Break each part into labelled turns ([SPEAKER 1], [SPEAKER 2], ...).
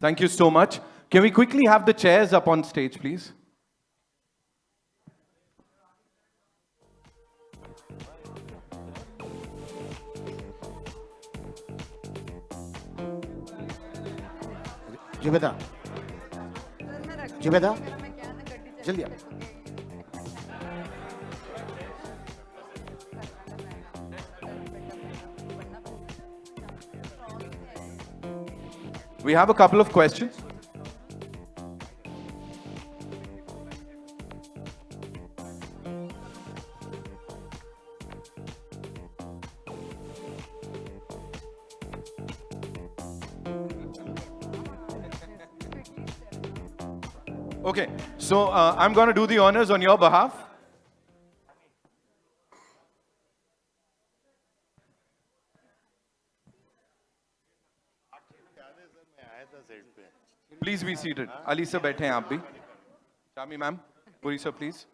[SPEAKER 1] Thank you so much. Can we quickly have the chairs up on stage, please?
[SPEAKER 2] Zubeda Zubeda जल्दी आओ.
[SPEAKER 1] We have a couple of questions. Okay, so I'm going to do the honors on your behalf. Please be seated. Ali sir, बैठे हैं आप भी. Shami ma'am, Puri sir, please.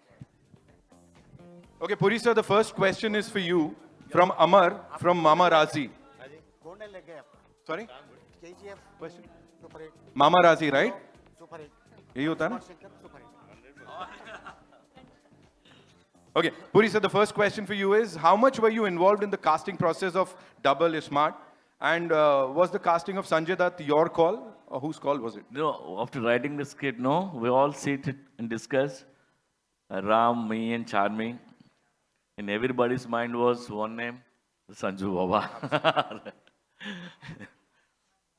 [SPEAKER 1] Okay, Puri sir, the first question is for you from Amar from Mama Razi. Sorry? Question? Mama Razi, right? यही होता है ना? Okay, Puri sir, the first question for you is, how much were you involved in the casting process of Double is Smart? And was the casting of Sanjay Dutt your call? Or whose call was it?
[SPEAKER 3] No, after writing the script, no, we all sit and discuss. Ram, me, and Charmi. In everybody's mind was one name, Sanju Baba.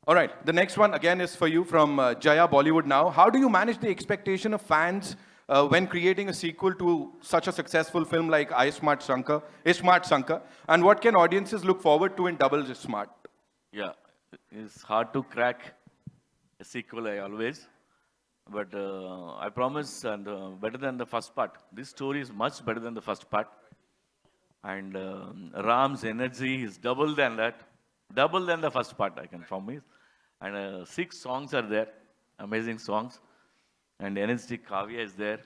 [SPEAKER 1] All right, the next one again is for you from Jaya Bollywood Now. How do you manage the expectation of fans when creating a sequel to such a successful film like Ismart Shankar? And what can audiences look forward to in Double is Smart?
[SPEAKER 3] Yeah, it's hard to crack a sequel, I always. But I promise, and better than the first part. This story is much better than the first part. And Ram's energy is double than that. Double than the first part, I can promise. And 6 songs are there, amazing songs. And energetic Kavya is there.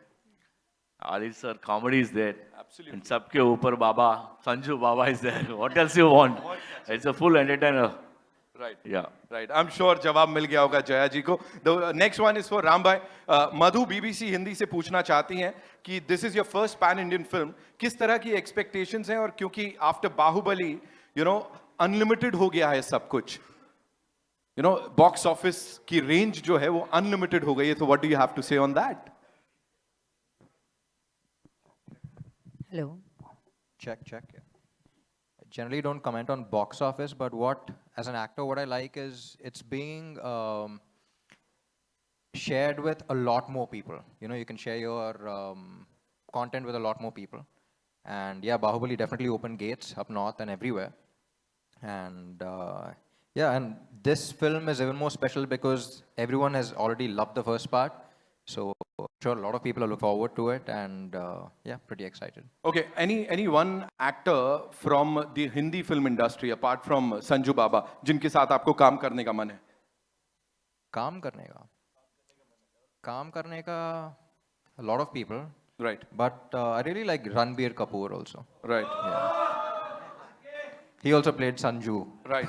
[SPEAKER 3] Ali sir, comedy is there.
[SPEAKER 1] Absolutely.
[SPEAKER 3] And Sabke Upar Baba, Sanju Baba is there. What else you want? It's a full entertainer.
[SPEAKER 1] Right.
[SPEAKER 3] Yeah.
[SPEAKER 1] Right. I'm sure जवाब मिल गया होगा जया जी को. The next one is for Ram bhai. Madhu BBC Hindi से पूछना चाहती हैं कि this is your first pan Indian film. किस तरह की expectations हैं और क्योंकि after Baahubali, you know, unlimited हो गया है सब कुछ. You know, box office की range जो है वो unlimited हो गई है. So what do you have to say on that?
[SPEAKER 4] Hello.
[SPEAKER 5] Check. Yeah. I generally don't comment on box office, but as an actor, what I like is it's being shared with a lot more people. You know, you can share your content with a lot more people. And yeah, Bahubali definitely opened gates up north and everywhere. And and this film is even more special because everyone has already loved the first part. So I'm sure a lot of people are looking forward to it, and pretty excited.
[SPEAKER 1] Okay, any one actor from the Hindi film industry apart from Sanju Baba जिनके साथ आपको काम करने का मन है?
[SPEAKER 5] काम करने का a lot of people.
[SPEAKER 1] Right.
[SPEAKER 5] But I really like Ranbir Kapoor also.
[SPEAKER 1] Right.
[SPEAKER 5] Yeah. He also played Sanju.
[SPEAKER 1] Right.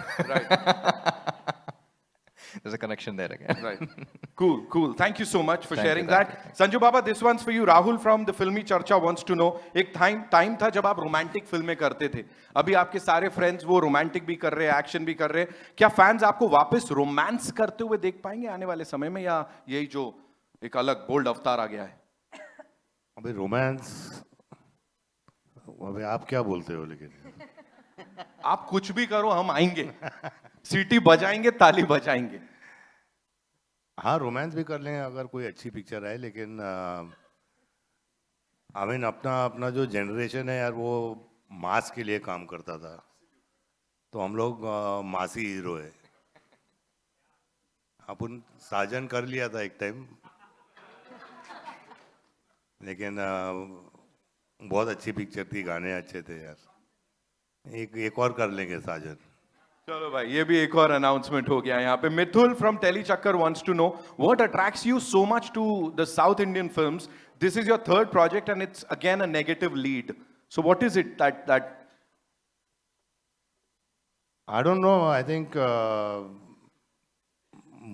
[SPEAKER 5] There's a connection there again.
[SPEAKER 1] Right. Cool. Thank you so much for
[SPEAKER 5] Thank
[SPEAKER 1] sharing
[SPEAKER 5] you,
[SPEAKER 1] that. Sanju Baba, this one's for you. Rahul from the Filmy Charcha wants to know, एक time था जब आप romantic फिल्में करते थे. अभी आपके सारे friends वो romantic भी कर रहे हैं, action भी कर रहे हैं. क्या fans आपको वापस romance करते हुए देख पाएंगे आने वाले समय में, या यही जो एक अलग bold अवतार आ गया है?
[SPEAKER 6] अबे रोमांस, अबे आप क्या बोलते हो? लेकिन
[SPEAKER 1] आप कुछ भी करो, हम आएंगे, सीटी बजाएंगे, ताली बजाएंगे.
[SPEAKER 6] हाँ, रोमांस भी कर लें अगर कोई अच्छी पिक्चर है, लेकिन आई मीन अपना जो जनरेशन है यार, वो मास के लिए काम करता था, तो हम लोग मासी हीरो है. अपन साजन कर लिया था एक टाइम, लेकिन बहुत अच्छी पिक्चर थी, गाने अच्छे थे यार. एक और कर लेंगे साजन.
[SPEAKER 1] चलो भाई, ये भी एक और अनाउंसमेंट हो गया यहाँ पे. मिथुल फ्रॉम टेली चक्कर wants to know what attracts you so much to the South Indian films. This is your third project and it's again a negative lead. So what is it that
[SPEAKER 6] I don't know. I think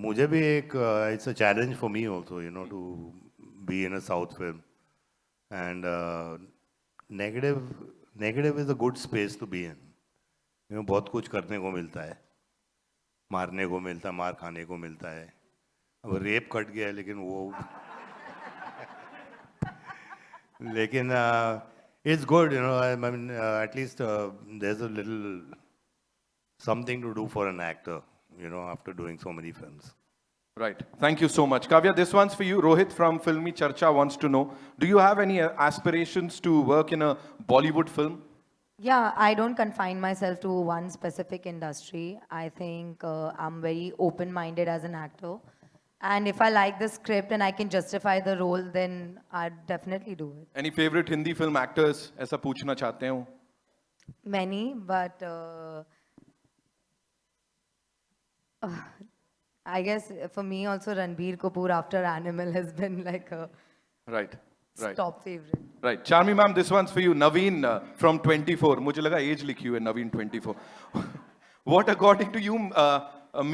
[SPEAKER 6] मुझे भी एक it's a challenge for me also you know to be in a South film and negative is a good space to be in you know बहुत कुछ करने को मिलता है मारने को मिलता है मार खाने को मिलता है अब रेप कट गया है लेकिन वो लेकिन it's good you know I mean at least there is a little something to do for an actor you know after doing so many films.
[SPEAKER 1] Right. Thank you so much. Kavya, this one's for you. Rohit from Filmi Charcha wants to know, do you have any aspirations to work in a Bollywood film?
[SPEAKER 4] Yeah, I don't confine myself to one specific industry. I think I'm very open-minded as an actor. And if I like the script and I can justify the role, then I'd definitely do it.
[SPEAKER 1] Any favorite Hindi film actors? ऐसा पूछना चाहते हो?
[SPEAKER 4] Many, but I guess for me also Ranbir Kapoor after Animal has been like a
[SPEAKER 1] Right. Right.
[SPEAKER 4] top favorite.
[SPEAKER 1] Right. Charmi ma'am, this one's for you. Naveen from 24. मुझे लगा age लिखी हुई है Naveen 24. What according to you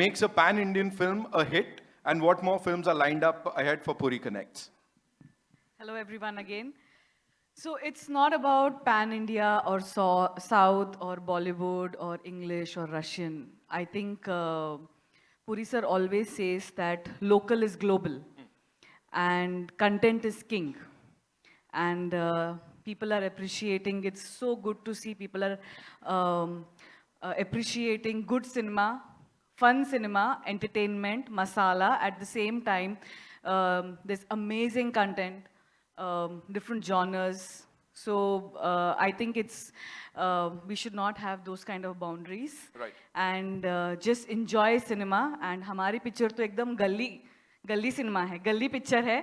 [SPEAKER 1] makes a pan-Indian film a hit, and what more films are lined up ahead for Puri Connects?
[SPEAKER 2] Hello everyone again. So it's not about pan-India or South or Bollywood or English or Russian. I think Puri sir always says that local is global and content is king. And people are appreciating. It's so good to see people are appreciating good cinema, fun cinema, entertainment, masala. At the same time, there's amazing content, different genres. So I think it's we should not have those kind of boundaries.
[SPEAKER 1] Right.
[SPEAKER 2] And just enjoy cinema. And हमारी picture तो एकदम गली cinema है, गली picture है,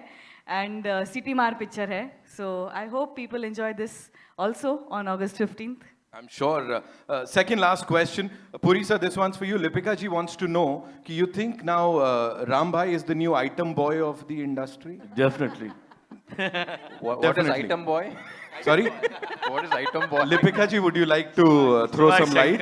[SPEAKER 2] and city mar picture है. So I hope people enjoy this also on August 15th.
[SPEAKER 1] I'm sure. Second last question. Puri sir, this one's for you. Lipika ji wants to know, do you think now Ram Bhai is the new item boy of the industry?
[SPEAKER 3] Definitely.
[SPEAKER 5] What is
[SPEAKER 1] Definitely.
[SPEAKER 5] item boy?
[SPEAKER 1] Sorry?
[SPEAKER 5] What is item boy?
[SPEAKER 1] Lipika ji, would you like to throw some light?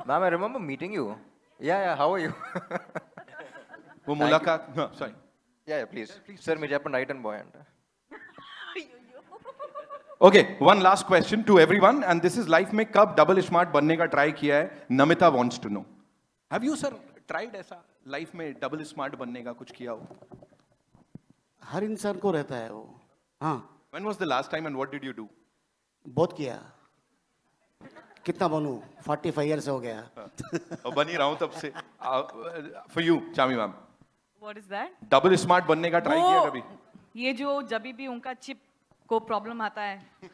[SPEAKER 5] Ma'am, I remember meeting you. Yeah, how are you?
[SPEAKER 1] वो मुलाकात no, sorry.
[SPEAKER 5] yeah, please. Sir, मुझे अपन item boy अंडा.
[SPEAKER 1] Okay, one last question to everyone, and this is life में कब double smart बनने का try किया है? Namita wants to know. Have you sir tried ऐसा life में double smart बनने का कुछ किया हो?
[SPEAKER 7] हर इंसान को रहता है वो हाँ
[SPEAKER 1] When was the last time and what did you do?
[SPEAKER 7] बहुत किया कितना बनूं 45 ईयर्स हो गया
[SPEAKER 1] और बन ही रहा हूँ तब से. For you, Chami ma'am.
[SPEAKER 2] What is that?
[SPEAKER 1] Double smart बनने का try किया कभी?
[SPEAKER 2] ये जो जब भी उनका चिप को प्रॉब्लम आता है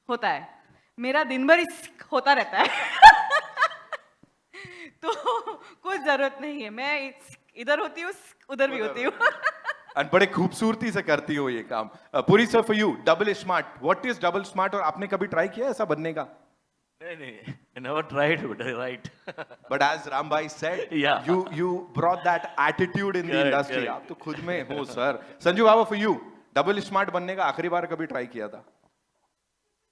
[SPEAKER 2] होता है मेरा दिन भर होता रहता है तो कोई जरूरत नहीं है मैं इधर होती हूँ उधर भी होती हूँ
[SPEAKER 1] And बड़े खूबसूरती से करती हो ये काम. Puri sir, for you, double smart. What is double smart? और आपने कभी try किया ऐसा बनने का?
[SPEAKER 3] नहीं, I never tried, but I right.
[SPEAKER 1] But as Rambhai said,
[SPEAKER 3] Yeah.
[SPEAKER 1] you brought that attitude in the
[SPEAKER 3] Correct,
[SPEAKER 1] industry.
[SPEAKER 3] correct.
[SPEAKER 1] आप तो खुद में हो sir. Sanju Baba, for you, double smart बनने का आखिरी बार कभी try किया था?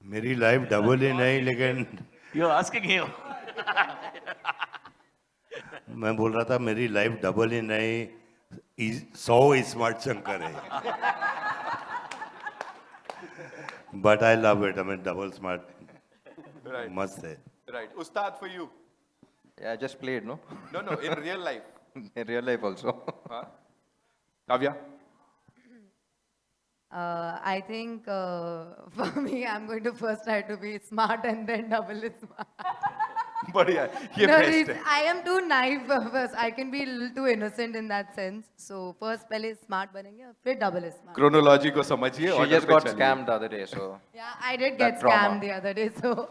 [SPEAKER 6] मेरी लाइफ डबल ही नहीं लेकिन
[SPEAKER 3] You're asking him.
[SPEAKER 6] मैं बोल रहा था मेरी लाइफ डबल ही नहीं 100 स्मार्ट शंकर है but I love it I mean double smart
[SPEAKER 1] Right.
[SPEAKER 6] मस्त है
[SPEAKER 1] Right. Ustad, for you.
[SPEAKER 5] Yeah, just played, no?
[SPEAKER 1] No, in real life.
[SPEAKER 5] In real life also.
[SPEAKER 1] Huh? Kavya?
[SPEAKER 4] I think for me, I'm going to first try to be smart and then double smart.
[SPEAKER 1] बढ़िया है. ये
[SPEAKER 4] No,
[SPEAKER 1] best है.
[SPEAKER 4] I am too naive first. I can be a little too innocent in that sense. So first पहले smart बनेंगे और फिर double smart.
[SPEAKER 1] Chronology को समझिए.
[SPEAKER 5] She
[SPEAKER 1] order
[SPEAKER 5] just
[SPEAKER 1] पे
[SPEAKER 5] got
[SPEAKER 1] चलिए.
[SPEAKER 5] scammed the other day, so.
[SPEAKER 4] Yeah, I did
[SPEAKER 5] That
[SPEAKER 4] get
[SPEAKER 5] trauma.
[SPEAKER 4] scammed the other day, so